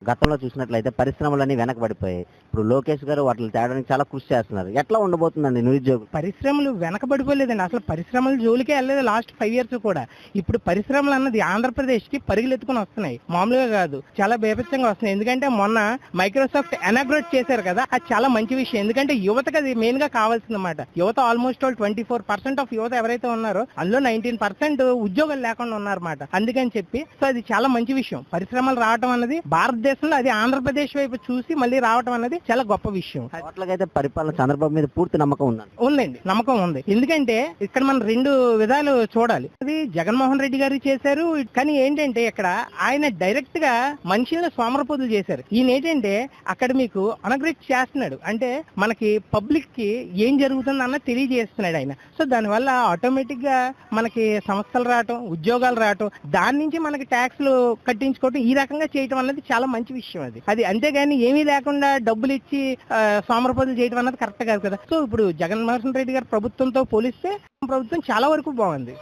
గతంలో చూసినట్లయితే పరిశ్రమలన్నీ వెనకబడిపోయాయి. ఇప్పుడు లోకేష్ గారు వాటిని తేడానికి చాలా కృషి చేస్తున్నారు. ఎట్లా ఉండబోతుందండి నిరుద్యోగులు? పరిశ్రమలు వెనకబడిపోలేదండి. అసలు పరిశ్రమల జోలికే వెళ్ళలేదు లాస్ట్ 5 ఇయర్స్ కూడా. ఇప్పుడు పరిశ్రమలు అన్నది ఆంధ్రప్రదేశ్‌కి పరుగులెత్తుకొని వస్తున్నాయి. మామూలుగా కాదు. చాలా బీభత్సంగా వస్తున్నాయి. ఎందుకంటే మొన్న మైక్రోసాఫ్ట్ ఇనాగ్రేట్ చేశారు కదా! అది చాలా మంచి విషయం. ఎందుకంటే యువతకి అది మెయిన్‌గా కావాల్సిందన్నమాట. యువత ఆల్మోస్ట్ ఆల్ 24% ఆఫ్ యువత ఎవరైతే ఉన్నారో అందులో 19% ఉద్యోగాలు లేకుండా ఉన్నారన్నమాట. అందుకని చెప్పి సో అది చాలా మంచి విషయం. పరిశ్రమలు రావటం అన్నది భారతదేశంలో అది ఆంధ్రప్రదేశ్ వైపు చూసి మళ్ళీ రావటం అనేది చాలా గొప్ప విషయం. అట్లాగైతే పరిపాలన చంద్రబాబు మీద పూర్తి నమ్మకం ఉందండి. ఉందండి, నమ్మకం ఉంది. ఎందుకంటే ఇక్కడ మనం 2 విధాలు చూడాలి. అది జగన్మోహన్ రెడ్డి గారు చేశారు. కానీ ఏంటంటే ఇక్కడ ఆయన డైరెక్ట్ గా మనుషులను సోమరపోతులు చేశారు. ఈయన ఏంటంటే అక్కడ మీకు అనగ్రేట్ చేస్తున్నాడు. అంటే మనకి పబ్లిక్ కి ఏం జరుగుతుంది అన్న తెలియజేస్తున్నాడు ఆయన. సో దానివల్ల ఆటోమేటిక్ గా మనకి సంస్థలు రావటం, ఉద్యోగాలు రావటం, దాని నుంచి మనకి ట్యాక్స్లు కట్టించుకోవటం, ఈ రకంగా చేయటం అన్నది చాలా మంచి విషయం. అది అంతేగాని ఏమీ లేకుండా డబ్బులు ఇచ్చి సోమరపోతులు చేయడం అన్నది కరెక్ట్ కాదు కదా. సో ఇప్పుడు జగన్మోహన్ రెడ్డి గారి ప్రభుత్వంతో పోలిస్తే ప్రభుత్వం చాలా వరకు బాగుంది.